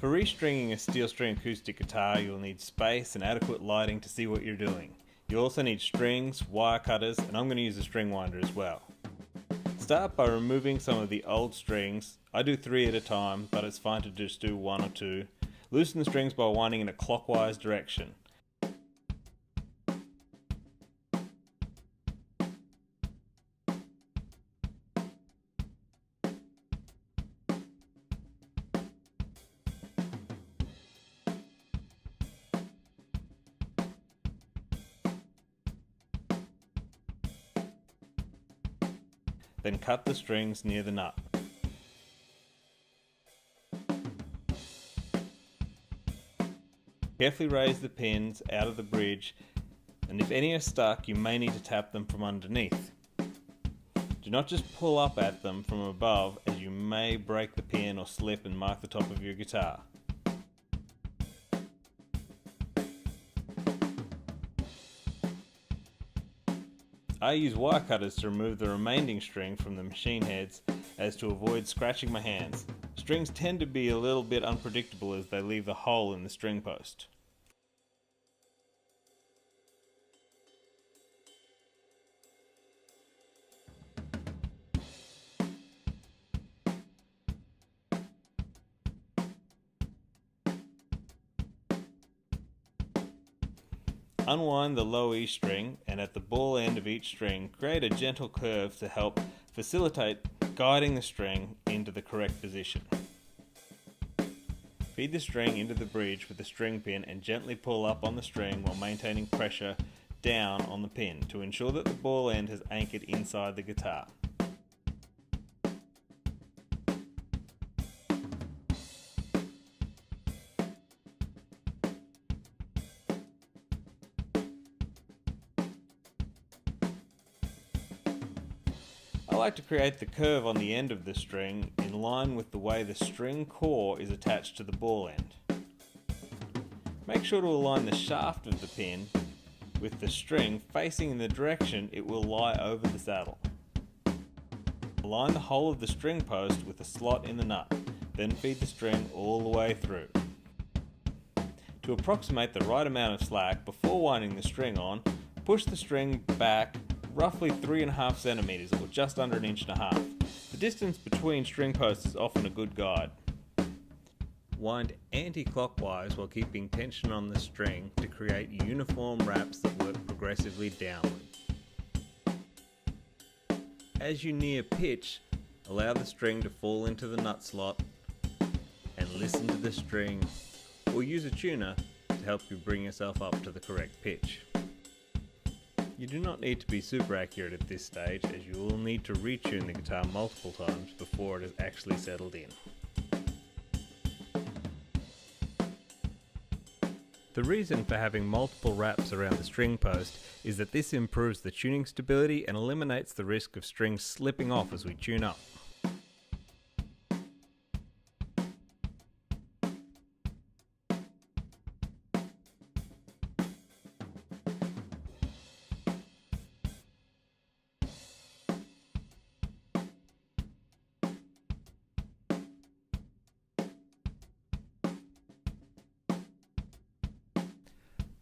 For restringing a steel string acoustic guitar, you'll need space and adequate lighting to see what you're doing. You'll also need strings, wire cutters, and I'm going to use a string winder as well. Start by removing some of the old strings. I do 3 at a time, but it's fine to just do 1 or 2. Loosen the strings by winding in a clockwise direction. Then cut the strings near the nut. Carefully raise the pins out of the bridge, and if any are stuck, you may need to tap them from underneath. Do not just pull up at them from above, as you may break the pin or slip and mark the top of your guitar. I use wire cutters to remove the remaining string from the machine heads as to avoid scratching my hands. Strings tend to be a little bit unpredictable as they leave the hole in the string post. Unwind the low E string, and at the ball end of each string, create a gentle curve to help facilitate guiding the string into the correct position. Feed the string into the bridge with the string pin and gently pull up on the string while maintaining pressure down on the pin to ensure that the ball end has anchored inside the guitar. I like to create the curve on the end of the string in line with the way the string core is attached to the ball end. Make sure to align the shaft of the pin with the string facing in the direction it will lie over the saddle. Align the whole of the string post with a slot in the nut, then feed the string all the way through. To approximate the right amount of slack before winding the string on, push the string back roughly 3.5 centimeters, or just under 1.5 inches. The distance between string posts is often a good guide. Wind anti-clockwise while keeping tension on the string to create uniform wraps that work progressively downward. As you near pitch, allow the string to fall into the nut slot and listen to the string, or use a tuner to help you bring yourself up to the correct pitch. You do not need to be super accurate at this stage, as you will need to retune the guitar multiple times before it is actually settled in. The reason for having multiple wraps around the string post is that this improves the tuning stability and eliminates the risk of strings slipping off as we tune up.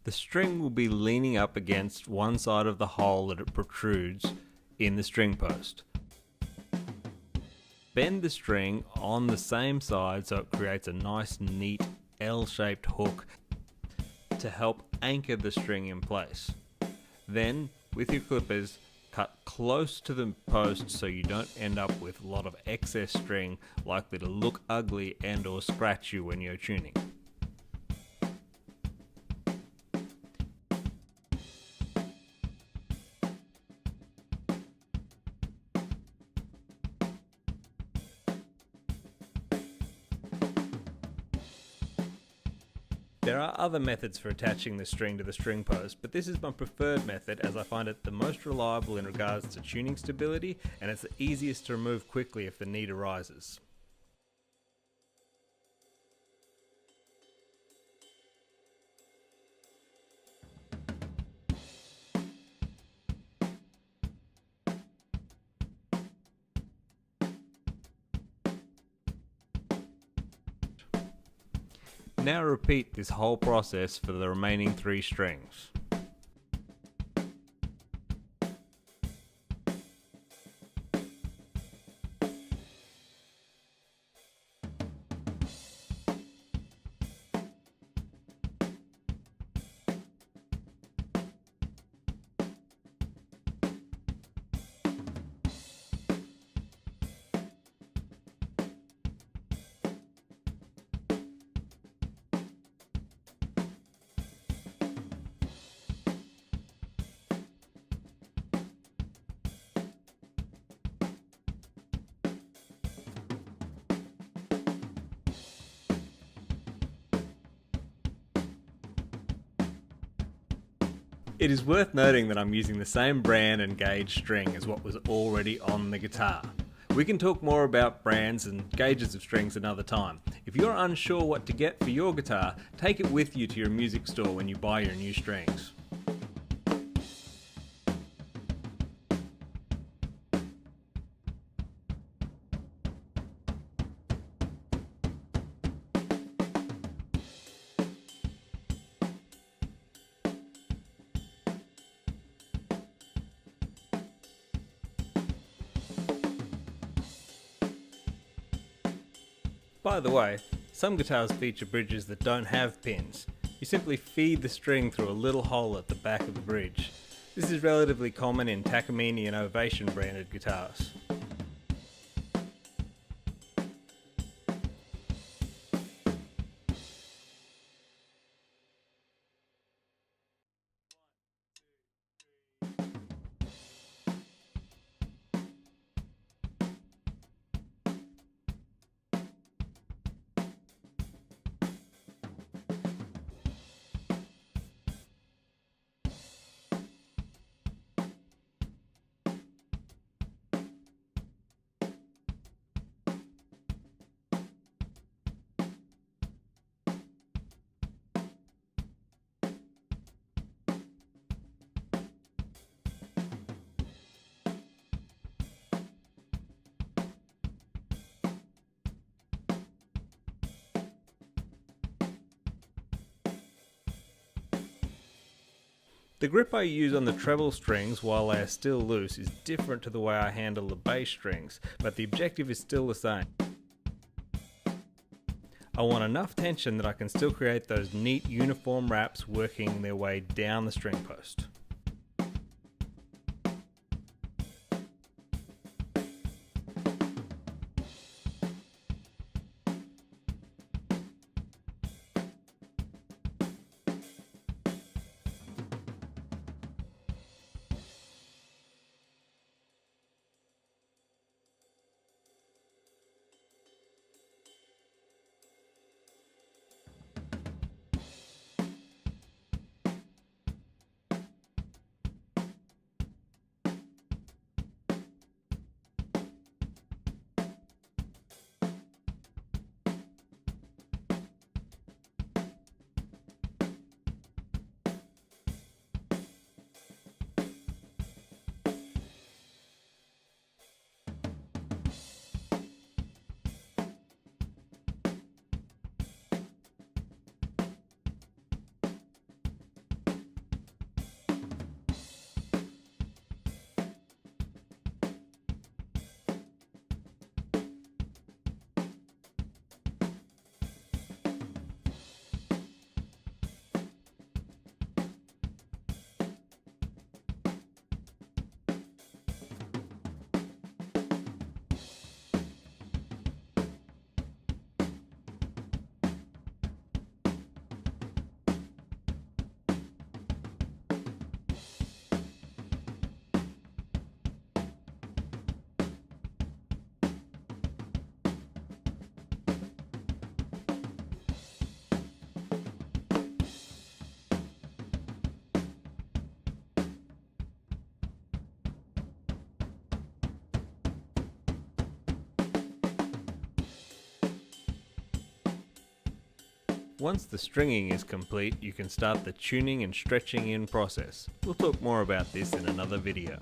The string will be leaning up against one side of the hole that it protrudes in the string post. Bend the string on the same side so it creates a nice neat L-shaped hook to help anchor the string in place. Then, with your clippers, cut close to the post so you don't end up with a lot of excess string likely to look ugly and or scratch you when you're tuning. There are other methods for attaching the string to the string post, but this is my preferred method as I find it the most reliable in regards to tuning stability, and it's the easiest to remove quickly if the need arises. Now repeat this whole process for the remaining 3 strings. It is worth noting that I'm using the same brand and gauge string as what was already on the guitar. We can talk more about brands and gauges of strings another time. If you're unsure what to get for your guitar, take it with you to your music store when you buy your new strings. By the way, some guitars feature bridges that don't have pins. You simply feed the string through a little hole at the back of the bridge. This is relatively common in Takamine and Ovation branded guitars. The grip I use on the treble strings while they are still loose is different to the way I handle the bass strings, but the objective is still the same. I want enough tension that I can still create those neat uniform wraps working their way down the string post. Once the stringing is complete, you can start the tuning and stretching in process. We'll talk more about this in another video.